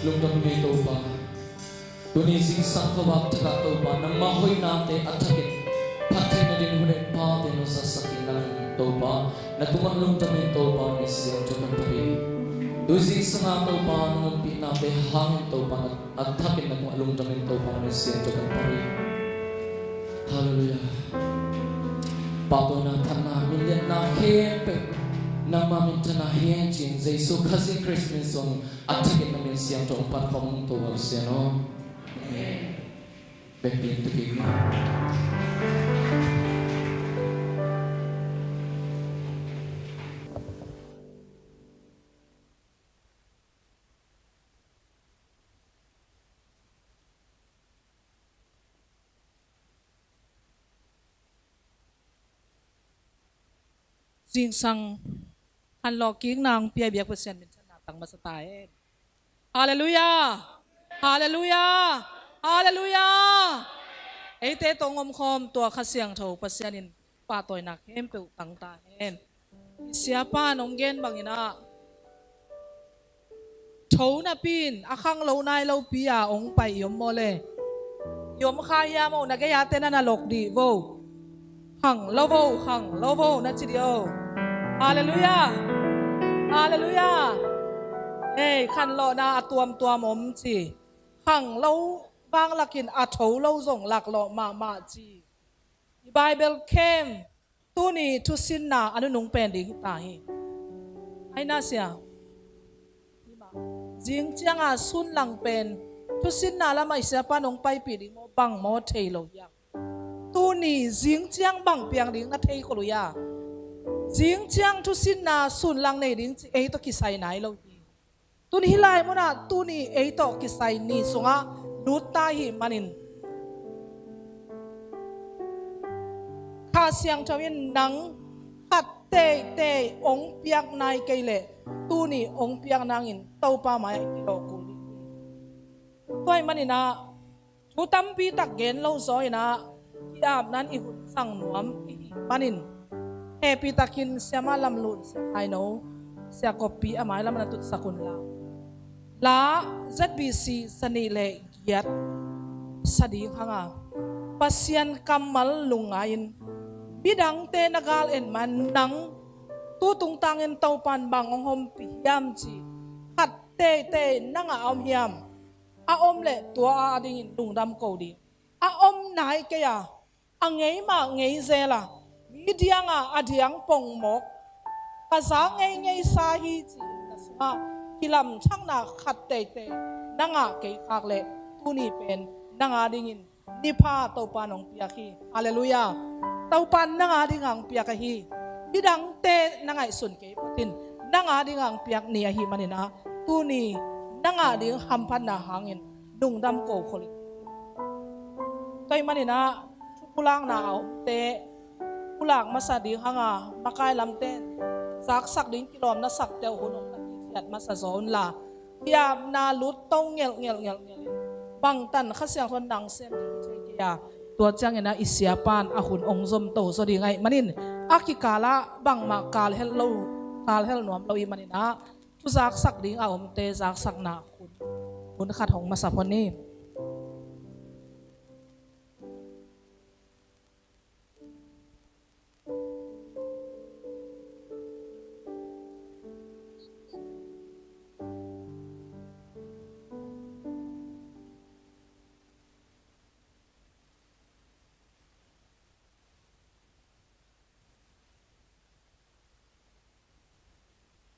lung dam mi to pa tuni sing sang khawak thaka to pa nang ma hoi na te athakit phathai na din hune pa te no sa sakina to pa na tuman lung dam mi to pa ni siam to kan pari tu sing sang to pa nang pi na te hang to pa athakit na lung dam mi to pa ni siam to kan pari hallelujah pa to na thana million na he pe nang mamin tana hian chin Jesu khazi Christmas song athake na min siam tong par khom to wal se no back in the game Jing sang han lo king nang pia biak persen min chana tang ma satai hallelujah hallelujah hallelujah ate tongom khom tua khasiang tho pasianin pa toy nak hem pe tang ta hen siapa nonggen bangina tho na pin akhang lo nai lo pia ong pai yom mole yom khaya mo na ga te na lok di vo khang lo vo na chi dio hallelujah hallelujah hey khan lo na tuam om chi khang lo bang lakin a tho lo zong lak lo ma chi Bible came tu ni tu sin na anu nung pen ding ta hi ai na sia jing chiang a sun lang pen tu sin na la mai sia pa nong pai pi ding mo bang mo thei lo ya tu ni jing chiang bang piang ding na thei ko lo ya jing chiang tu sin na sun lang nei ding ei to ki sai nai lo hi tu ni hilai mo na tu ni ei to ki sai ni sunga nu ta hi manin kha siang thawin nang khat te ong piak nai kai le tu ni ong piak nang in to pa mai ki lo ku ni toy manina tu tam pi tak gen lo zoi na ki ap nan i hun sang nuam i manin happy takin siama lam lun I know sia copy amai lam na tut sakun la ZBC sani le giat sadi hanga pasian kamal lungain bidang te nagal en man nang tu tung tangin tau pan bang ong hom pi yam chi khat te nanga om yam a om le tua a ding in dung dam ko di a om nai ke ya a ngei ma ngei zela Midianga adiang pong mok kaza ngay sa hi chi kasma kilam chang na khat te nanga ke khak le tuni pen nanga dingin nipa to panong piaki hallelujah to pan nanga dingang piaki bidang te nanga sun ke putin nanga dingang piak ni hi manina tuni nanga ding hampan na hangin dungdam ko kholi toy manina pulang na te pulang masa di hanga makai lam ten sak ding kilom na sak tel hunong na kiat masa zon la biam na lut tong ngel bang tan khasyang thon dang sem che kia tua chang ena isiapan ahun ongzom to so di ngai manin akikala bang ma kal hel nom lo i manina tu sak ding a om te sak na hun khat hong masa phoni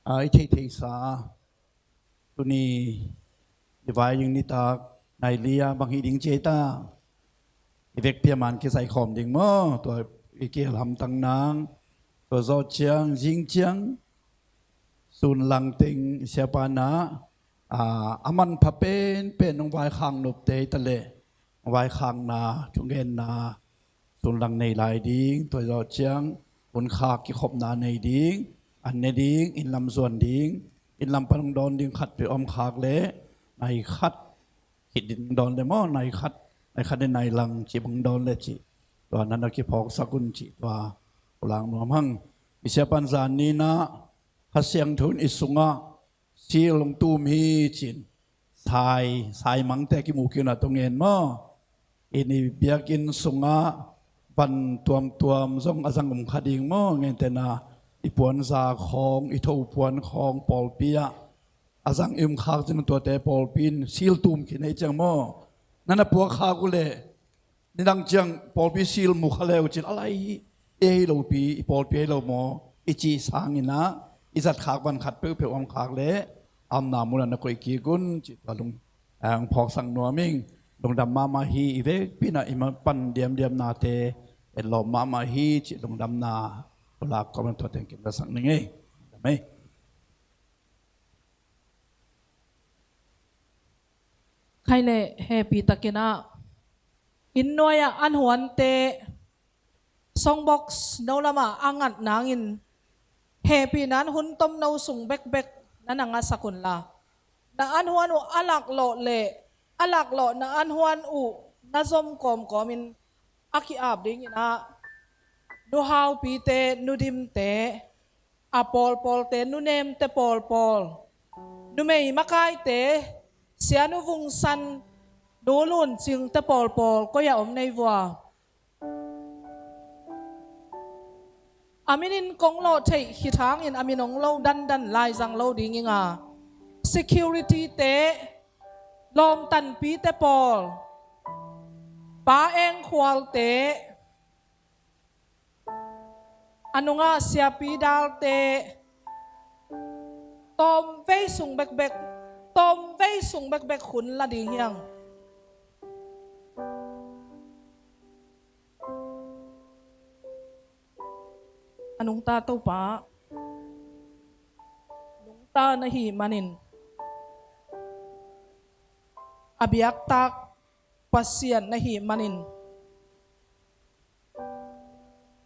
ai thei sa tuni divai yung ni tak nai lia bang hi ding cheta ivek pia man ke sai khom ding mo to ke lam tang nang to zo chiang jing chiang sun lang ting siapa na aman pha pen nong vai khang nop te ta le vai khang na chung gen na sun lang nei lai ding to zo chiang un kha ki khop na nei dingอันนี้ดิ้งอินลำส่วนดิ้งอินลำปังดอนดิ้งขัดไปอมขากเละในขัดหิดดินดอนเลยมั้งในขัดในลังจีบังดอนเลยจีตัวนั้นเราคิดพอกสกุลจีตัวหลังหนุ่มหังอิเสียปันจานนี้นะฮัสเซียงทุนอิสุงะ chi lông tu mi chín sai mang te ki mu ki na tong en mo ini biakin sunga ban tuam zong azang khading mo ngen te na ipuan za khong i tho puan khong pol pia azang khak jin to te pol pin sil tum ki nei chang mo nana pu kha ku le nidang chang pol pi sil mu khaleu chin alai e lo pi pol pi lo mo ichi sangina izat khak ban khat pe pe om khak le am na mu na koi ki gun chi talung ang phok sang no ming dong dam ma hi ve pina ima pan diam na te en lo ma hi chi dong dam na la ko man to ten ki da sang nge mai khai le happy takena in noya an huan te song box no lama angat nangin happy nan hun tom no sung bek nananga sakun la na an huan u alak lo na an huan u na zom komin aki ab ding ina nu hau pi te nu dim te a pol te nu nem te pol nu mei makai te sia nu vung san nu lun ching te pol ko ya om nei wa aminin kong lo thei hi thang in aminong lo dan lai jang lo ding inga security te lom tan pi te pol pa eng khwal te anunga sia pi dal te tom vei sung bek khun la ding yang anung ta to pa nung ta na hi manin abiak tak pasian na hi manin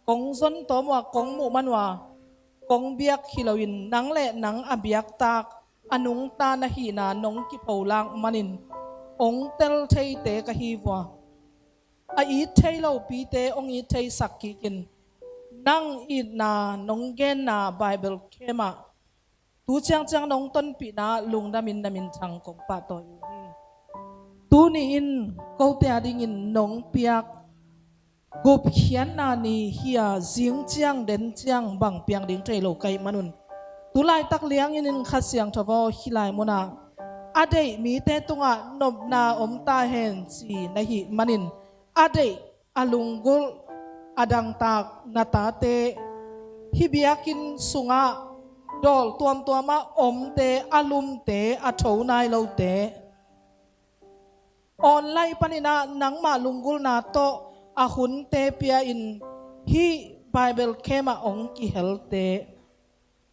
kong zon to wa kong mu manwa kong biak hilawin nang le nang abiak tak anung ta na hi na nong ki paulang manin ong tel thei te ka hi wa a i thei lo pi te ong i thei sakki kin nang i na nong gen na bible kema tu chang nong ton pi na lung namin chang kong pa to yu hi tu ni in ko te ading in nong piak gop khian na ni hia jing chiang den chiang bang piang ding trei lo kai manun tu lai tak liang in khasiang thawo hilai mona ade mi te tunga nop na om ta hen chi na hi manin ade alungul adang tak nata te hibiakin sunga dol tuama om te alum te athau nai lo te online panina nang ma lungul na to ahun te pia in hi bible kema ong ki helte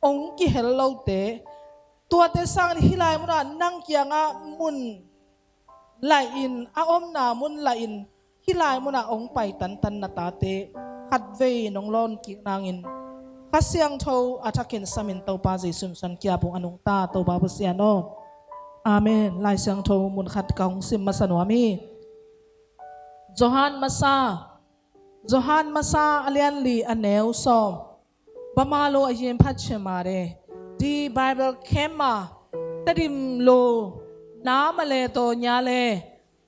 ong ki hello te tua te sang hilai mura nang kianga mun lai in a om na mun lai in hilai muna ong pai tan na ta te khat ve nong lon ki nangin kasiang tho atakin samin to pa jesun san kya bu anung ta to ba bu sia no amen lai sang tho mun khat kaung sim masanwami Johan masa alian li aneu som bamalo ayen phat chemare di bible kema tadim lo na male to nya le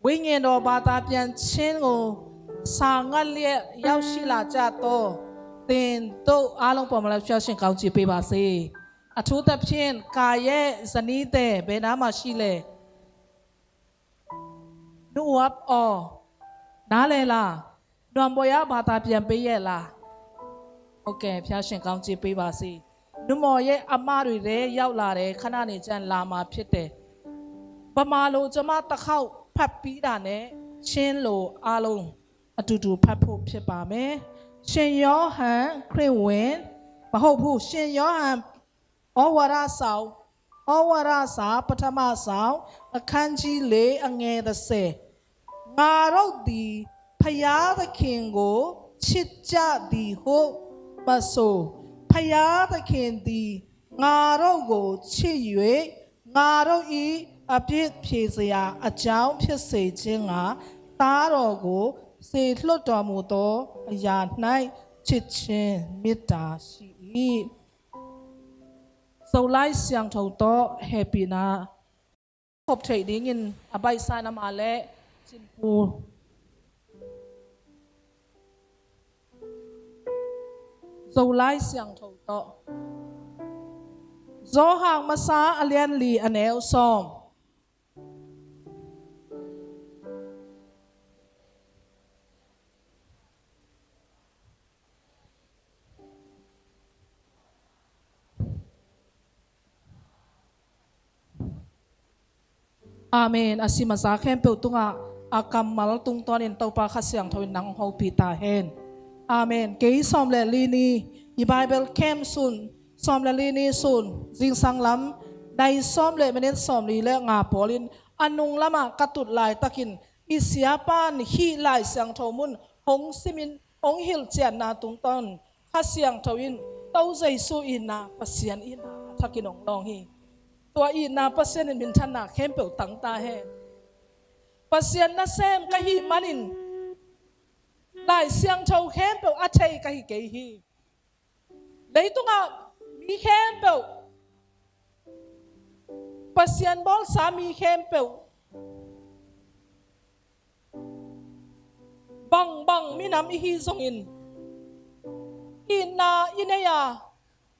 wai ngien do ba ta pian chin ko sa ngat lie yau shi la cha to tin to a long pom la phya shin kaung ji pe ba se a thu ta phin ka ye zani te be na ma shi le nu up o na le la nuam bo ya ba ta pian pe ye la okay phya shin kaung ji pe ba se nu mo ye ama ri le yauk la de khana ni chan la ma phit de ba ma lo jama ta khauဖတ်ပြီးတာနဲ့ချင်းလိုအားလုံးအတူတူဖတ်ဖို့ဖြစ်ပါမယ်ရှင်ယောဟန်ခရစ်ဝင်မဟုတ်ဘူးရှင်ယောဟန်ဩဝါဒဆောင်ဩဝါဒစာပထမဆောင်အခန်းကြီး4အငယ်30ငါတို့သည်ဖယားသခင်ကိုချစ်ကြသည်ဟုမဆိုဖယားသခင်သည်ငါတို့ကိုချစ်၍ငါတို့ဤအပြစ်ဖြေစရာအကြောင်းဖြစ်စေခြင်းကသားတော်ကိုစေလွတ်တော်မူသောအရာ၌ချစ်ခြင်းမေတ္တာရှိ၏ zo lai siang tho to happy na khop thei ding in abai sa na ma le chin pu zo lai siang tho to zo hang ma sa alian li aneu som Amen asima sa khem pe tunga akamal tung tonin to pa khasyang thawin nang ho pi ta hen Amen ke som le li ni i Bible kem sun som le li ni sun jing sang lam dai som le menen som li le nga polin anung lama katut lai takin i sia pan hi lai sang thomun hong simin hong hil chian na tung ton khasyang thawin to jai su in na pasian in na thakinong long hiตัวอีนาเปอร์เซ็นต์มินทันนาเข้มเปิลตั้งตาเฮเปอร์เซ็นต์น่ะเซมกะฮิมันอินหลายเสียงเช่าเข้มเปิลอาเชยกะฮิเกฮีเลยตุงอ่ะมีเข้มเปิลเปอร์เซ็นต์บอลสามีเข้มเปิลบังมีน้ำอีฮีซงอินนาอินเนีย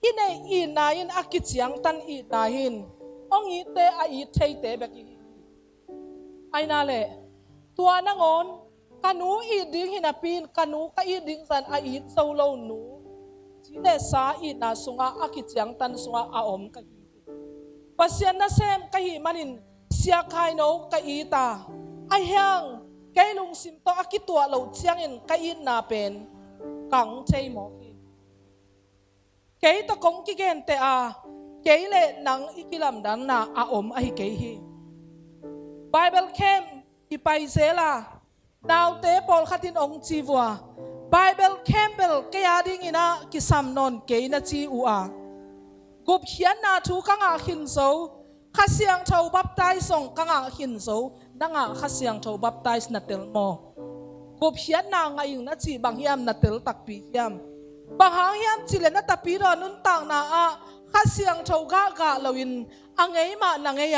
อินเนอินนาอินอากิจยังตันอินาหินองอีเตออีเทเตแบบนี้ไอ้นั่นแหละตัวนางอนกันูอีดิ้งหินาปีนกันูก็อีดิ้งสันอีโซโลนูจีเดสาอีนาสุงอากิจยังตันสุงอาอมก็อีปัสยันน่ะเซมก็อีมันินเสียใครโนก็อีตาไอ้ยังแกลุงสิมโตอากิตัวเราเชียงอินก็อีนาเป็นกังเชยหมอเกยตะกงกิเกนเตอาเกยเลนังอิกิลัมดันนาอาอมอหิเกยฮีไบเบิลเข้มอีไปเซลาดาวเตปอลขัดินองจีวัวไบเบิลเข้มเบลเกียดิงินะกิสัมนนเกยนาจีอูอากุบเขียนนาทูกังอาหินโซข้าเสียงชาวบัพไตส่งกังอาหินโซนังอาข้าเสียงชาวบัพไตส์นัตเตลโมกุบเขียนนางอิงนาจีบางยามนัตเตลตักปียามบางหางยามจิเลนตะปีรอนุนต่างนาอาข้าเสียงชาวกากาลวินอังเอมานังเอีย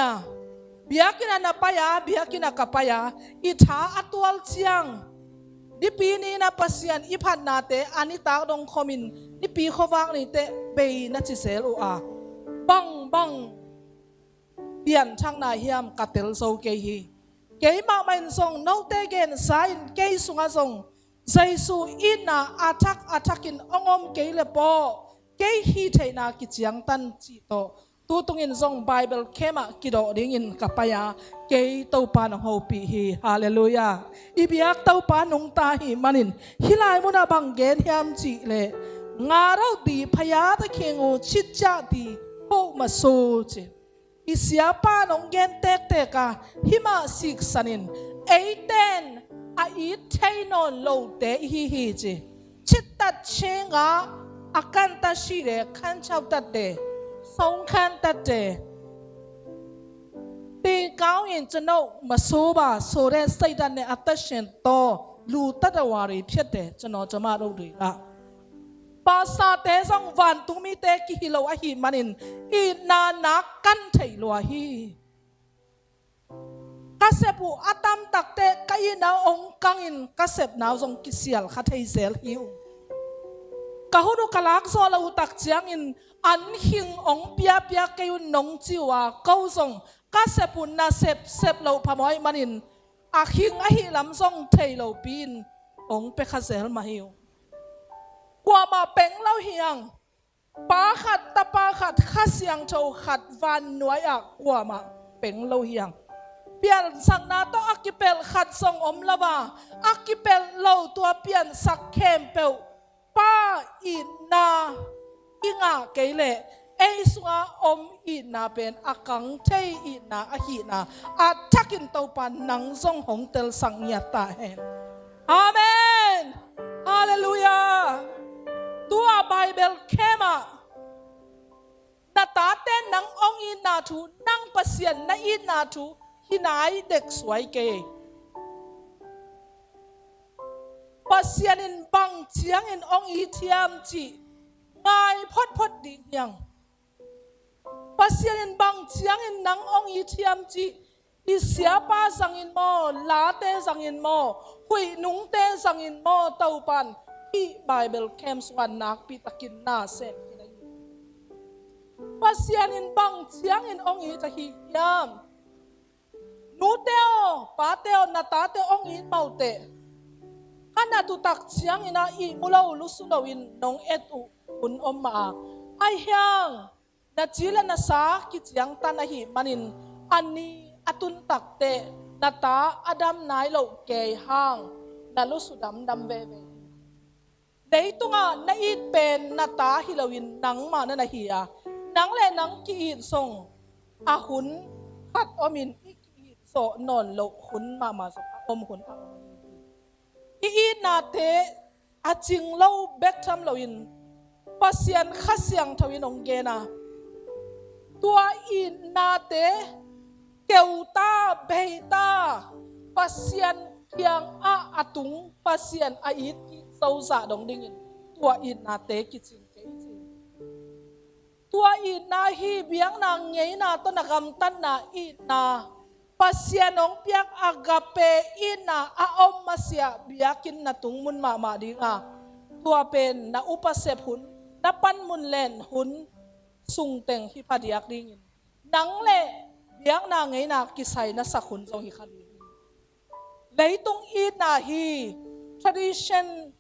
เบียกินานาปายาเบียกินากับปายาอิชาอัตวัลเชียงดิปีนี้นะปัสยันอิพันนาเตอานิตาดงคอมินดิปีขวางนี่เตเบยนัจิเซลูอาบังเปลี่ยนช่างนายยามกัตเตลโซเกฮีเกยมาไม่ส่งโนเตเกนสายเกยสุงาส่งใจสูอินาอาทักินองอมเกยเลปอเกยฮีเทนากิจยังตันจิโตตูตุงินซองไบเบิลเข้มากิโดดิ่งินกับปายาเกยเต้าปานโฮปีฮีฮาเลลูยาอีบิยักเต้าปานงตาฮีมันินฮิลายมุนาบังเกนยามจิเลงาเราดีพยาตะเคงูชิดจาดีโฮมาโซเจอิสยาปานงเกนเตกกาฮิมาสิกสันินเอเตนอีเทนอนโลเตฮีเจชิดตัดเชงาอากันตัดชีเรขันชาวตัดเดสองขันตัดเดตีก้าวอินจะโนมาโซบาโซเรสไซดันเนอัตเชนโตลูตัดวารีเพียดเดจะนอจะมาดูดีละภาษาเตสองวันตุมีเตกิฮิโลอหิมันินอีนานักกันไทยลัวฮีกษบุอาตามตักเตะกายนาองกังอินกษบนาวทรงกิเซียลขัดให้เซลฮิวกะหุนุกลักโซลาอุตักเจียงอินอันหิงองเปียเปียกิวหนงจิวาเก้าทรงกษบุนาเซบเราพมอยมันินอาหิงอหิลำทรงเทยเราปีนองเปขัดเซลมาฮิวกว่ามาเป็งเราเฮียงปาขัดตะปาขัดข้าเสียงโชขัดวันหน่วยอ่ะกว่ามาเป็งเราเฮียงเปลี่ยนสักนาต้องอักกิเปลขัดทรงอมละว่าอักกิเปลเราตัวเปลี่ยนสักเข้มเปลป้าอินนาอิงาเกลเลเอสุงาอมอินนาเป็นอักังเทอินนาอหินาอาทักินเตาปันนังทรงหงเตลสังยาตาเฮนอาเมนฮาเลลูยาตัวไบเบิลเข้มานาตาเต้นนังองอินนาทูนังปัสยันนาอินนาทูที่ไหนเด็กสวยเกยปัสยันินบังเชียงอินองอีเทียมจีง่ายพดดิ่งยัง pasianin bang chiangin nang ong i thiam chi i siapa sangin mo late sangin mo hui nung te sangin mo taupan i Bible camps wan nak pi takin na sen pasianin bang chiangin ong i tahi yam nuteo pateo natateo ong i maute kana tutak chiangin na i mulaw lusulawin nong etu un omma ai hyang na chila na sa kichiang tanahi manin ani atun takte nata adam nailo ke hang nalusudam dam bebe deitu nga na it pen nata hilawin nang ma na nahiya nang le nang kiin song ahun hat omin iki so non lo hun mama so om hun i na te aching lo bektham loin pasian khasyang thawin ong gena tua in na te keuta beita pasian kiang a atung pasian a it ki sauza dong dingin tua in na te kiching tua in na hi biang na ngei na to na gam tan na in na pasian ong piak agape in na a om masya biakin na tungmun mama dinga tua pen na upasep hun na panmun len hun sungteng hi padiak dingin nang le biang na ngei na kisay na sakun zong hi khali leitung in na hi tradition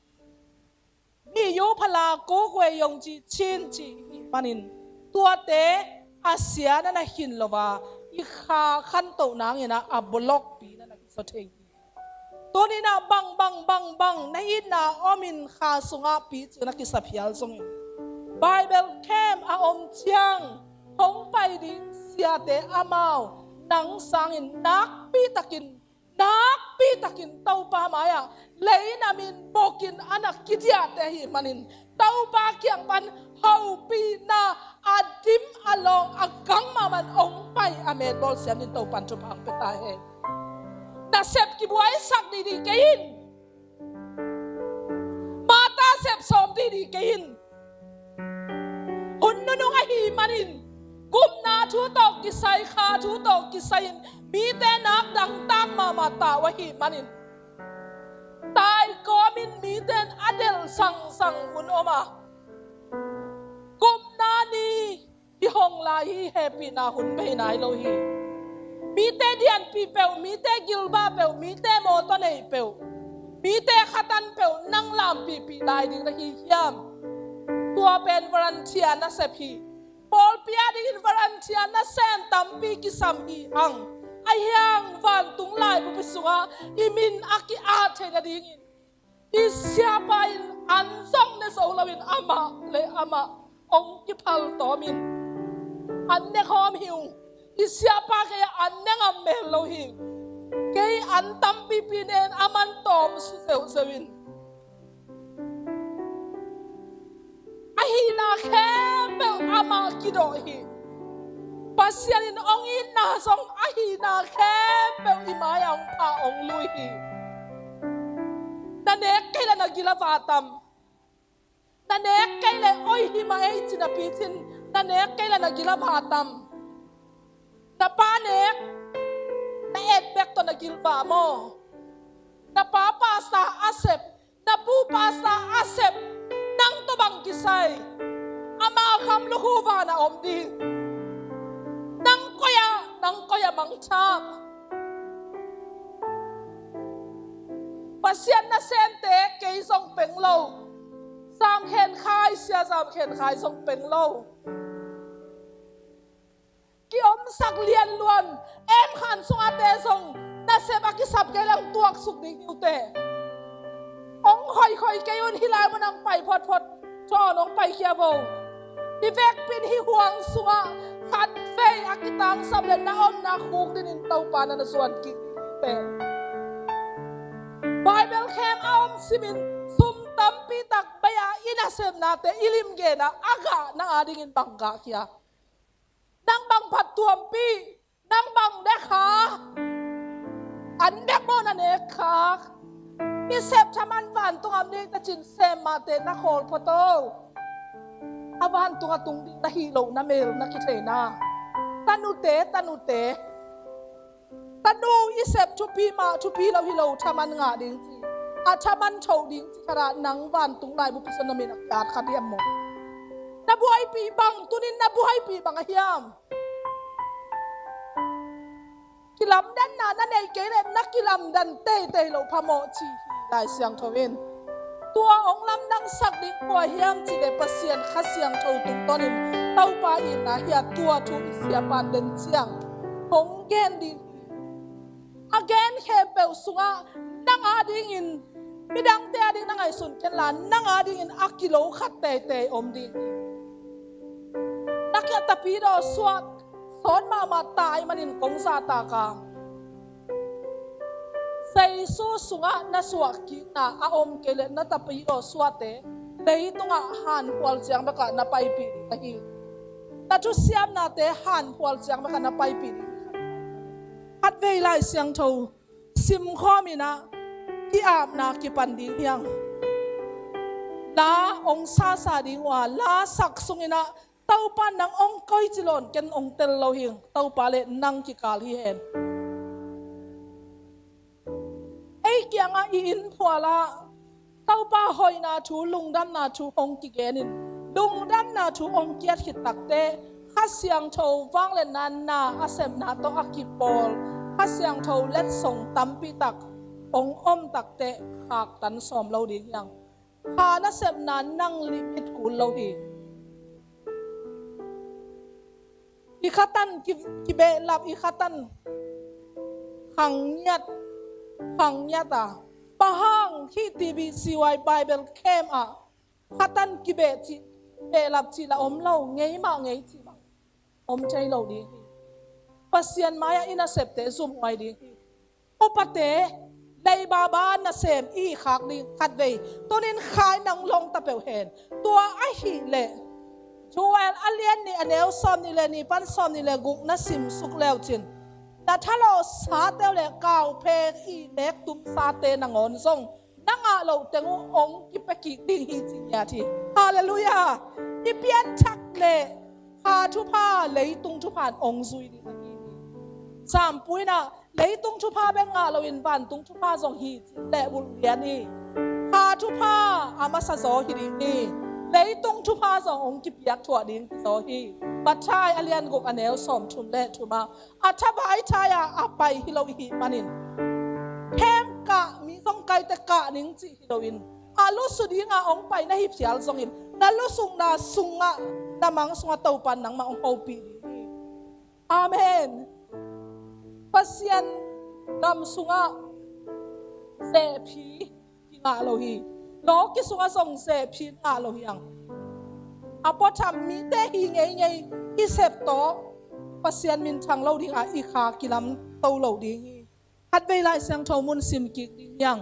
mi yo phala ko kwe yong chi chin chi manin tua te asia na na hin lova i kha khan to nang ina a block pi na na so thei to ni na bang bang bang bang na in na omin kha sunga pi chu na ki saphial song Bible camp a om chiang hong pai ding sia te amao nang sangin nak pi takin tau pa maya lei namin bokin anak kidia te hi manin tau pa kyang pan hau pi na adim along agang maman ong pai amen bol siam nin tau pan chupang peta he na sep ki buai sak di kein mata sep som di kein unnunung ahi manin kum na thu tok kisai kha thu tok kisain mi te nak dang tam mama ta wa hi manin tai komin mi ten adel sang sang un oma kum na ni hi hong la hi happy na hun pe nai lo hi mi te dian pi pe mi te gilba pe mi te mo to nei pe mi te khatan pe nang lam pi dai ding la hi hiam tua pen volunteer na sepi Paul pia ding volunteer na sem tampi kisam hi ang ayang van tung lai bu pisuga imin aki a thena dingin isiapa in ansong ne so lawin ama le ama ong ki phal to min anne khom hiu isiapa ke anne ngam me lo hi ke an tampi pinen aman tom su sewin ahina khembe ama kido hi pasianin ong ina song ahina khembe imayang pa ong lui hi nanek kaila nagila vatam nanek kaila oi himay chinapitin nanek kaila nagila vatam napanek na edbek to nagilba mo napapasa asep napupasa asep nang tubang kisay ama kam luhuva na omdi nang koya mangchap pasian na sente kay song penglo sam khen khai sia sam khen khai song penglo ki om sak lian luan em khan song ate song na seba ki sap kay lang tuak suk ding ute ong khoi kayon hilay mo nang pai phot cho nong pai kia vo ivek pin hi huang sunga khat fe akitang samle na om na khuk din in tau pa na suan ki pe Bible camp om simin sum tampi tak baya inasem nate ilim ge na aga na ading in bangga kia nang bang phat tuampi nang bang dekha an dek mo na ne kha isep chaman van tung amne ta chin sem mate na khol photo avan tung atung ding na hilo na mel na kitena tanu te tanu isep chupi lo hilo thaman nga ding chi a thaman chou ding chi khara nang van tung lai bu pisan namin akat khadiam mo nabuhay pi bang tunin nabuhay pi bang hiam kilam dan na nanay kele nakilam dan te lo phamo chi lai siang thowin tua ong lam nang sak ding po hiam chi de pasien khasiang thou tung tonin tau pa in na hia tua thu isia pan den chiang hong gen ding again he pe sunga nang ading in midang te ading nang ai sun ken la nang ading in akilo khat te om ding nakya tapi do swat son ma tai manin kong sa ta ka say su sunga na suak ki na a om kele na tapi do swate dei tunga han kwal chiang ba ka na pai pi ka hi na chu siam na te han kwal chiang ba ka na pai pi at vei lai siang tho sim kho mi na ki am na ki pan ding hiang la ong sa ding wa la sak sungina tau pa nang ong koi chilon ken ong tel lo hing tau pa le nang ki kal hi hen ei kya nga I in phwala tau pa hoi na thu lung dam na thu ong ki genin lung dam na thu ong kiat khit tak te khasiang tho wang le nan na asem na to akipol khasiang tho let song tampi tak ong om tak te khak tan som lo ding yang kha na sem na nang limit kul lo hi ikhatan ki be lap ikhatan hang nyat ta pahang hi tv CY Bible kem a khatan ki be chi be lap chi la om lo ngei chi ba om chai lo di pasian maya ina septe zum ngai di opate dai baba na sem I khak di khat ve tonin khai nang long ta pe hen tua a hi le Joel alien ni anel som ni le ni pan som ni le guk na sim suk leo chin na thalo sa te le kaw phe I nek tum sa te na ngon song nanga lo tengu ong ki pe ki ding hi chi ya thi hallelujah I pian thak le ha thu pa le tung thu pan ong zui di na ki sam pui na le tung thu pa be nga lo in ban tung thu pa zong hi le bul lian ni ha thu pa ama sa zo hi ding ni lấy tung chu pha dòng ông kịp yak thua đến so hi bắt trai alien gục anel som chum le chuma acha bai chaya apai hilo hi manin hem ka mi song kai te ka ning chi hiloin alu sudi nga ong pai na hip sial song in na lu sung na sunga na mang sunga tau pan nang ma ong opi amen pasien nam sunga se phi nga lo hi lo ki sunga song se phin a lo yang apo tham mi te hi ngei I sep to pasian min thang lo ding a I kha kilam to lo ding hat ve lai sang tho mun sim ki ding yang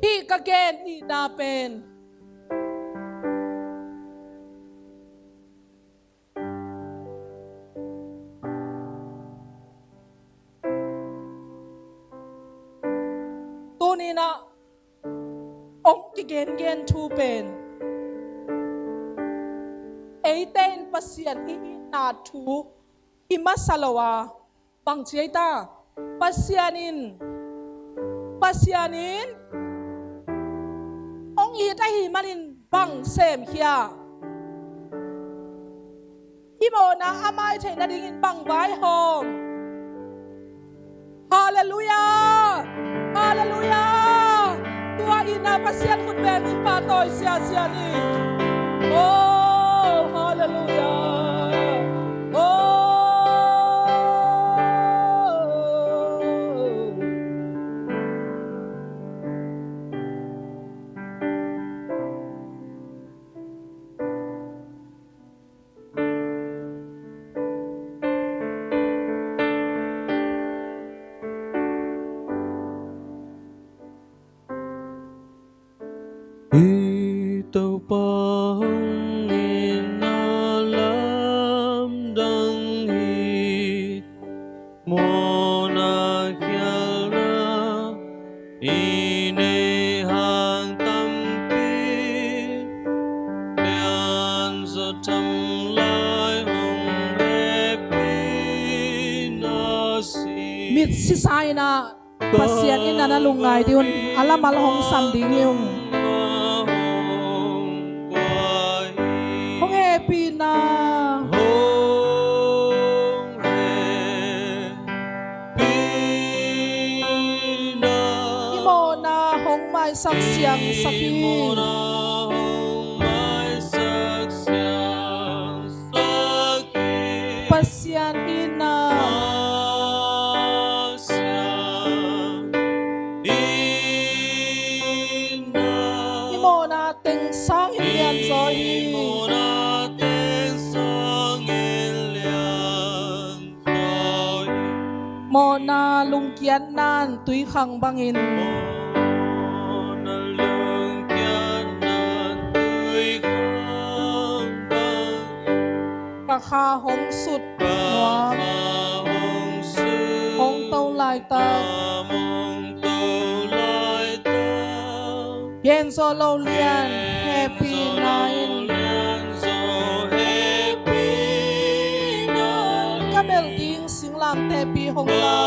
hi ka gen I na pen to ni na ông ki gen thu pen eighteen pasien I na thu I masalawa bang chiai ta pasianin ông I ta hi manin bang sem hia hi mo na amai thai na ding in bang vai hom hallelujah tua ina pasien khut ben in pa toy sia ni oh hallelujah Ito pang inalam danghit mo na kyala inihang tampi niyan sa tamlay hong mit sisay na pasien ina na lungay diun alam alhong sanding yung hong happy na imo na hong may saksiyang sakit pasien ina imo nating sangin yan sohi mo na lungkian nan tuy khang bangin kakha hong sut nuam hong tau lai ta yen so lo lian happy nine kamel ding sing lam te pi hong la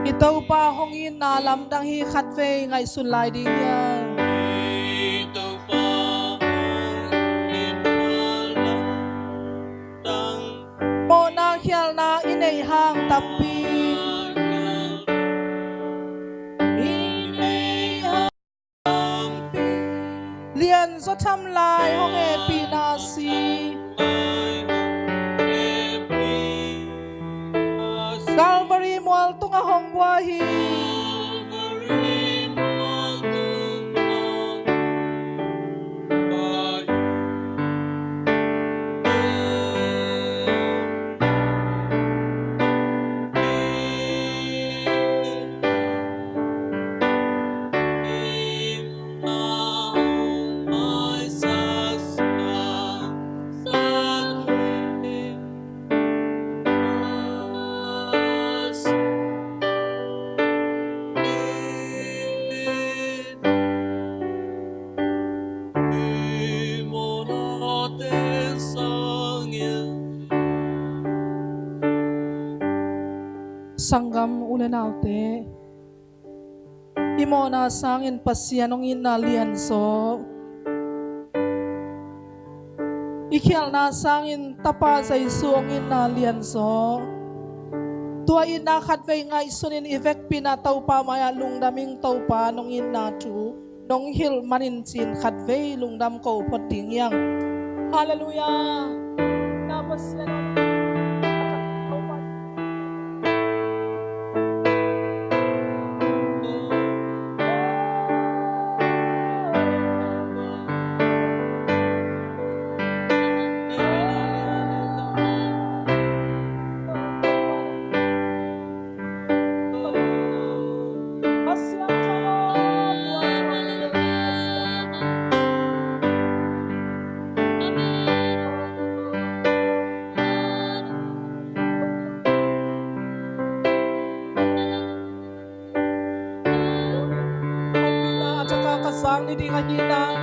itaw pa hong in na lam dang hi khat ve ngai sun lai ding ya mo na khial na inei hang tapi lian so tham lai hong e pi na si Calvary mual tunga hong wahi sanggam ulenaute imo na sangin pasianong inalian so ikial na sangin tapa sa isuong inalian so tua ina khatve nga isunin evek pinataw pa maya lungdaming taw pa nong ina tu nong hil manin sin khatve lungdam ko poting yang hallelujah na pasian sang ni di ngahina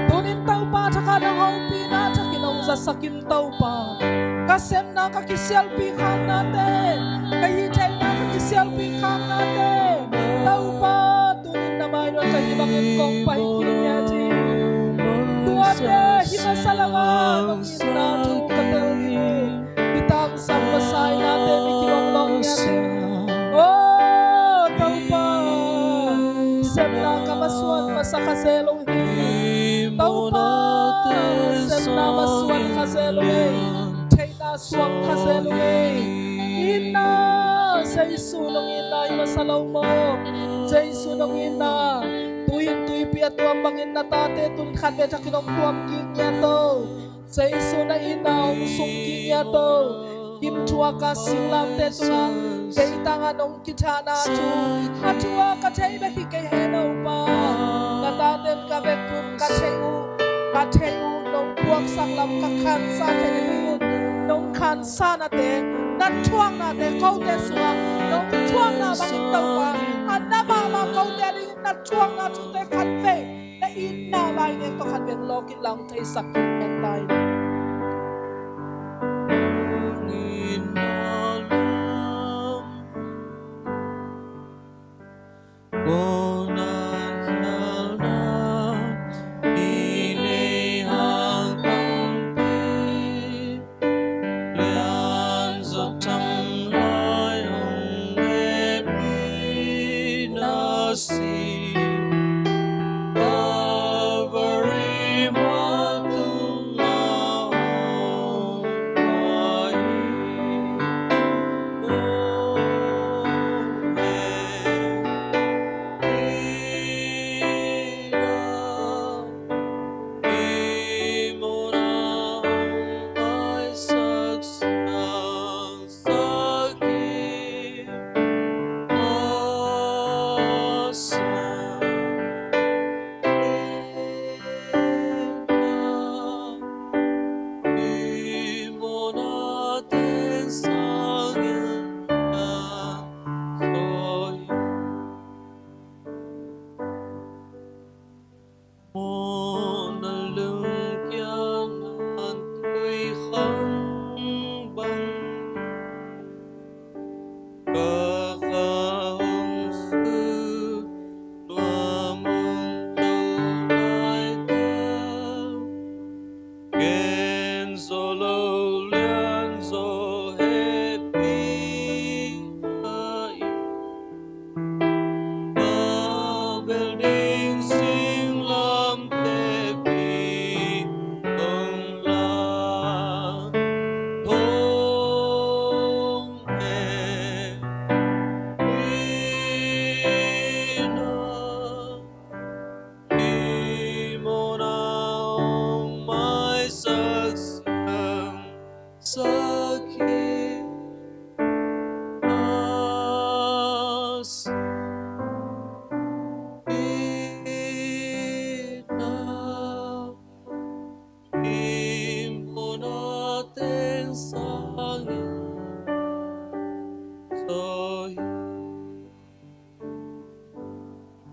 tunin tau pa tsaka ng hong pina tsaka kinong sasakim tau pa kasem na kakisial pikang natin kahijay na kakisial pikang natin tau pa tunin na mayroon kahibangin kong pahikin niya di tuwade himasalaman ng ina tu katawin kitang sampasay natin ikilonglong niya oh tau pa semla kamaswan masakaselong tau pa semla maswan kaselong Chayna swang kaselong ina sa isunong ina imasalaw mo sa isunong ina tuwing pia tuam bangin na tate tun khat ve chakinom tuam ki nya to sei su na inaw sung ki nya to kim chua ka singlam te tunga kei tanga nong kitana chu atua ka thei be ki ke he no pa ka ta ten ka ve kun ka thei u nong puak sang lam ka khan sa te ni un nong khan sa na te na chuang na te kau te suang nong chuang na bangin to pa anna ma ma kau te ri na chuang na chu te khat ve na in na lai ne to khat ve lo ki lang thei sak en tai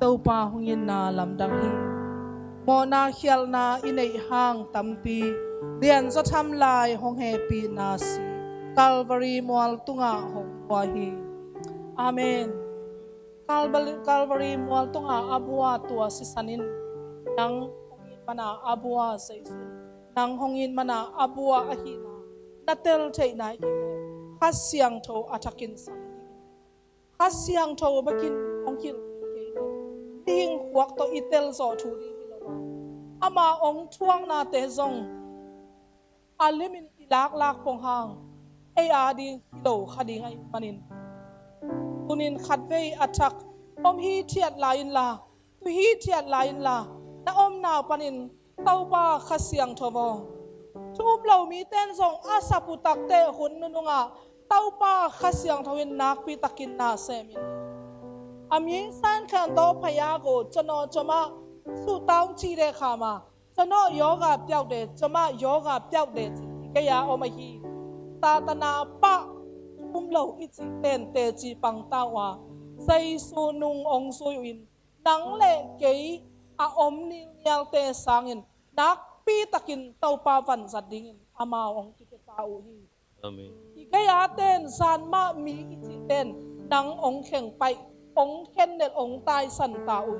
tâu pa hungin na lamdang hi mo na khial na inei hang tampi lian zo tham lai hong he pi na si Calvary mual tunga hong wa hi amen Calvary mual tunga abua tua si sanin nang hongin mana abua saisin nang hongin mana abua ahina natel thei nai hasiang tho atakin sang hasiang tho bakin hongkil ding huak to itel zo thu di hilowa ama ong thuang na te zong alimin ilak lak pong hang ai adi hilo khading ai manin tunin khatwei athak om hi thiat lain la tu hi thiat lain la na om naw panin tauba khasiang thobo chum lo mi ten zong asaputak te hun nununga tauba khasiang thawin nak pi takin na semin Ami san kan do payago chano chama su taung chi de khama chano yoga pyau de chama yoga pyau de ke ya omahi ta tana pa lo ichi ten te chi pang tawa sai su nung ong su in nang le ke a om ni nyal te sangin nak pi takin tau pa van zading ama ong ki te pa u hi amen ke ya ten san ma mi ichi ten nang ong kheng pai ong khen net ong tai san ta u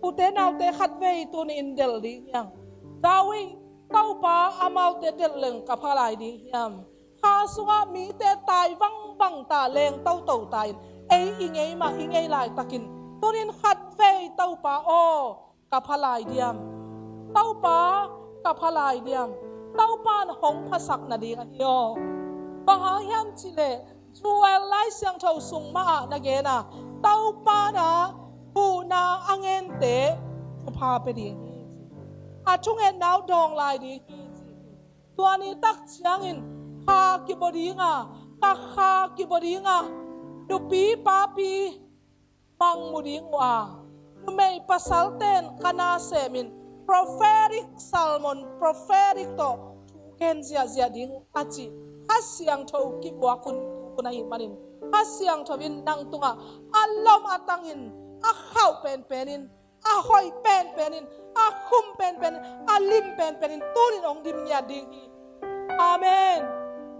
u te nau te khat vei tu ni in del di yang dawi tau pa amau te del leng ka phalai di yam ha sunga mi te tai wang bang ta leng tau tau tai ei ingei lai takin tunin khat vei tau pa o ka phalai diam tau pa ka phalai diam tau pa hong phasak na di yo banga yam chile jual lai siang thau sung ma na ge na tau pa na pu na angen te pha pe ding a chung en nau dong lai ding tua ni tak chiang in ha ki body nga ka kha ki body nga du pi pa pi mang mu ding wa nu mei pasal ten kana semin prophetic salmon prophetic to ken zia zia ding achi hasyang tho ki bwa kun kunai manin hasyang tho in nang tunga alom atangin a khau pen penin a hoi pen penin a khum pen pen a lim pen penin tunin ong dim nya ding amen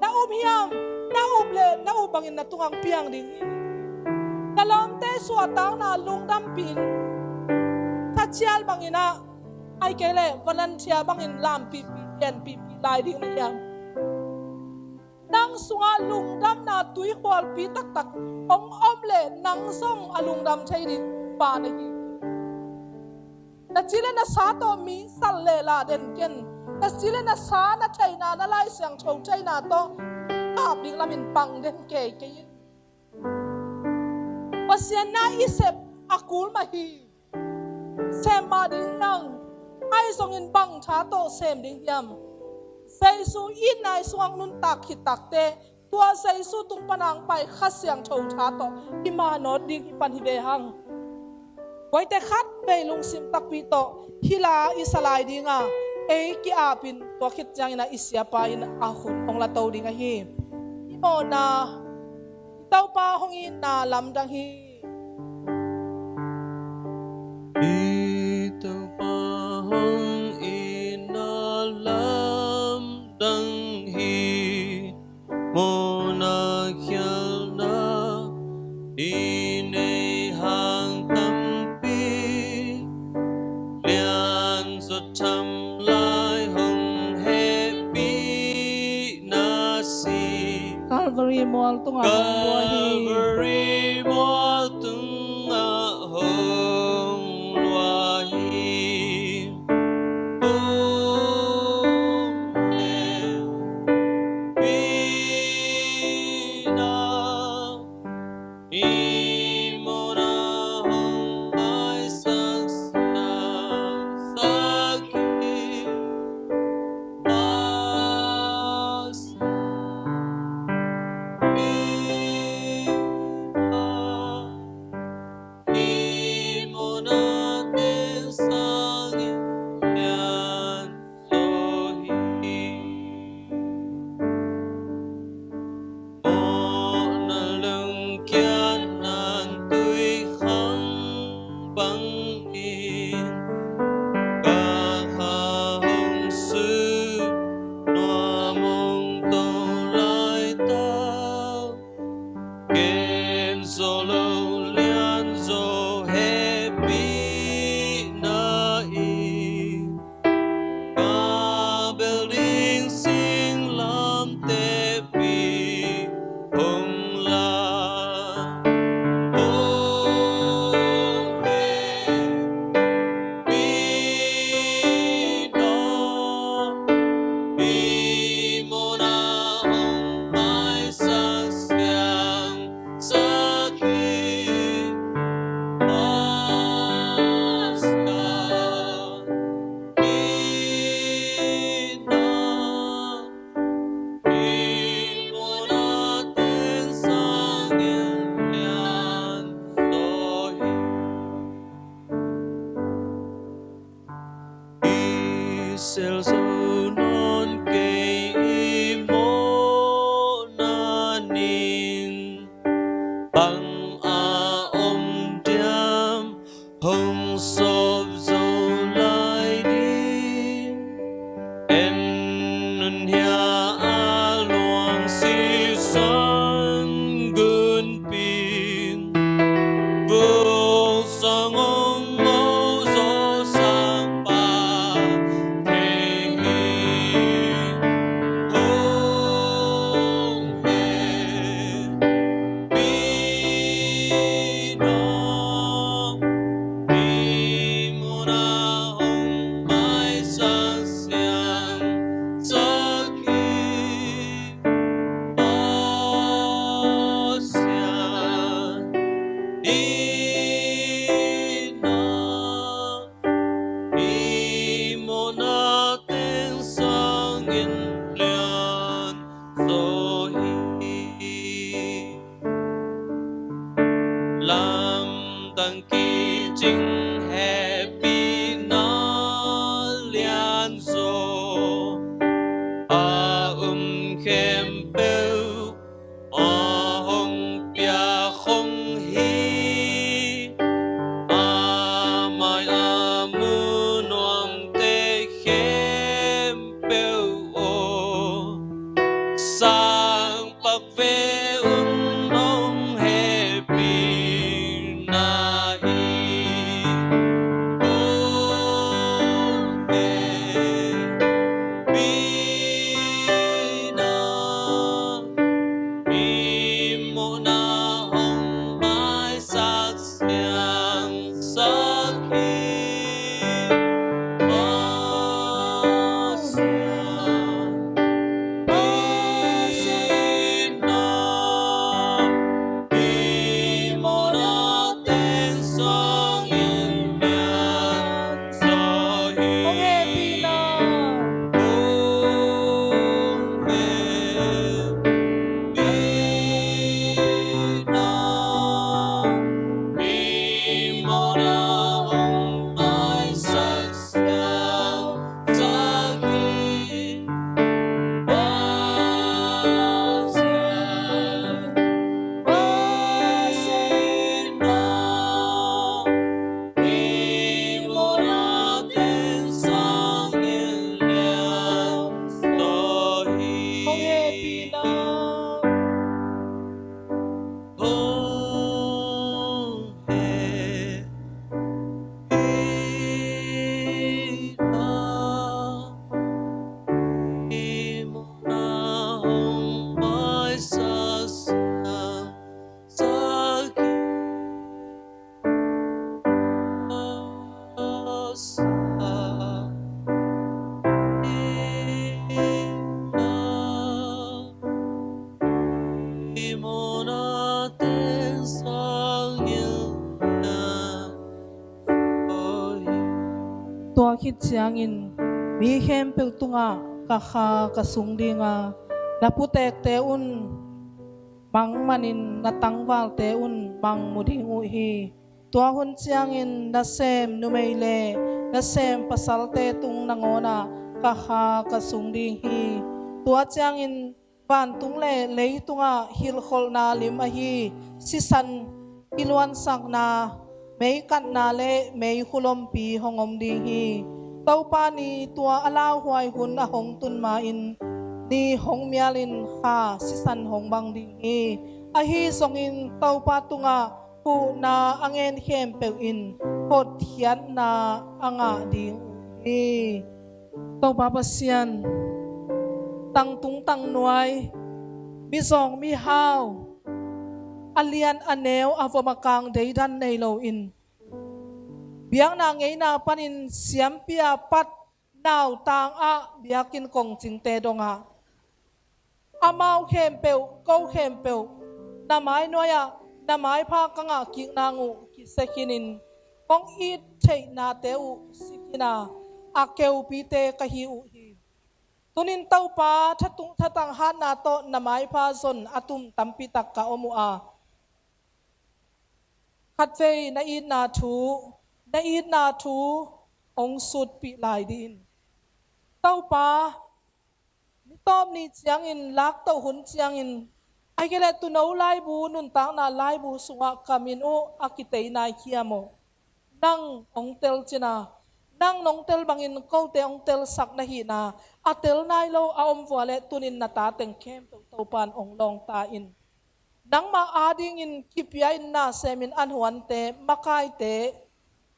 na hiam na le na bangin na tungang piang ding kalom te suatang na lungdam pin tachial bangina ai kele volunteer bangin lam pi pi lai ding na yam nang sunga lungdam na tui khwal pi tak tak ong le nang song alungdam thai din pa na hi na chile na sa to mi sal le la den ken na chile na sa na thai na na lai siang chou thai na to kap ding lamin pang den ke pasian na isep akul ma hi sem ma ding nang ai song in bang tha to sem ding yam sai su in nai suang nun tak hi tak te tua sai su tung panang pai khasyang chou tha to ima no ding hi pan hi ve hang wai te khat pe lung sim tak pi to hila isalai dinga e ki apin to khit jang ina isya pa in a khun ong la to dinga hi imo na tau pa hong in na lam dang hi tau pa hong in na lam dang hi mo na khial na in ei hang tâm pi lian so cham lai hong happy na si Calvary Mall tunga Calvary Mall tunga hong lua hi sel so non ke mo na nin bang a om diam hong sop zo lai di en nun hia a luang si san gun pin vô sang ong mo zo sang pa Be chính happy nó liên dô khem bêu hong bia không hi mai mu nom te khem bêu sang bạc về nong happy na hi tua khit chiangin mi hem pe tunga ka kha ka sungdinga na putek te un mang manin na tangwal te un mang muding u hi tua hun chiangin na sem nu meile na sem pasal te tung nangona ka kha ka sungding hi tua chiangin van tung le lei tunga hil khol na lim a hi sisan ilwan sak na mấy cặn nà lệ mấy khulom pi hongom ding hi tàu pa ni tua alau huai hun a hong tun ma in ni hong mialin kha sisan hong bang ding hi a hi song in tàu pa tunga pu na angen khem pe in hot hian na anga ding hi tàu pa pasian tang tung tang nuai mi zong mi hao alian aneu avomakang deidan nei lo in biang na ngei na panin siampia pat naw tang a biakin kong chingte donga amau khempeu ko khempeu na mai noya na mai pha kanga ki nangu ki sekinin kong it thei na teu sikina akeu pi te ka hi u hi tunin tau pa thatung thatang han na to na mai pha zon atum tampi tak ka omu a khatve na in na thu ong sut pi lai din tau pa ni tom ni chiang in lak tau hun chiang in ai gele tu no lai bu nun tang na lai bu sunga kamin o akitei nai khiamo nang ong tel china nang nong tel bangin ko te ong tel sak na hi na atel nai lo a om wale tunin na ta teng khem tau pan ong long ta in nang ma ading in kipia in na semin anhuan te makai te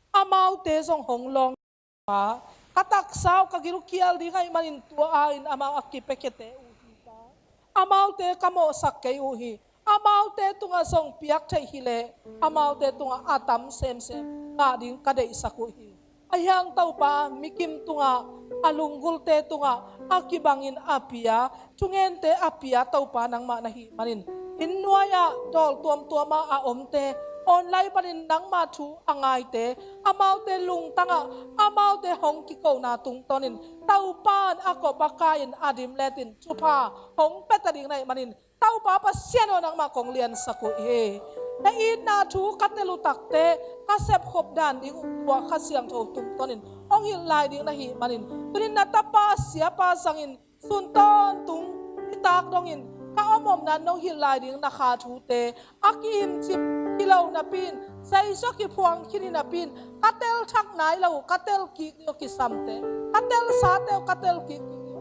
amau te song hong long pa katak sao kagiru kial di ngai manin tua in amau akipekete uhi pa amau te kamo sakke uhi amau te tunga song piak thai hile amau te tunga atam sem nga ding kadei sakuhi ayang tau pa mikim tunga alunggul te tunga akibangin apia tungen te apia tau pa nang ma nahi manin innuaya tol tuam tuama a omte online panin nang ma thu angai te amau te lung tanga amau te hong ki ko na tung tonin tau pan ako bakain adim letin chupa hong petading nai manin tau pa pa siano nang ma kong lian saku he na ina thu katelu takte kasep khop dan ding wa khasiang tho tum tonin ong hil lai ding na hi manin tunin natapa sia pa sangin sunton tung itak dongin ka omom nan nong hil lai ding na kha thu te akin chip kilo na pin sai so ki phuang khini na pin katel thak nai lo katel ki ki samte katel sa te katel ki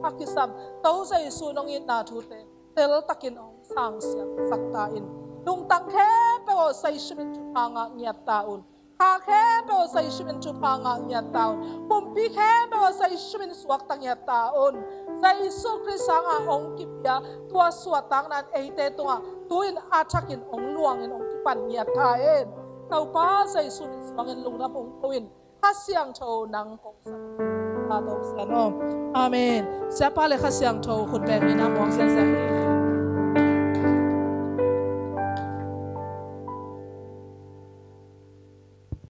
akisam tau sai su nong in na thu te tel takin ong sang sia sakta in lung tang khe pe o sai shimin chu phanga nya taun kha khe pe o sai shimin chu phanga nya taun pum pi khe pe o sai shimin suak tang nya taun sai su krisanga ong kipya tua suatang nan eite tunga tuin achakin ong luang in ong kipan nya taen tau pa sai su ni swangin lung na pong tuin khasiang tho nang kong sa ta do sa no amen sa pa le khasiang tho khut pe mi na mong sen sa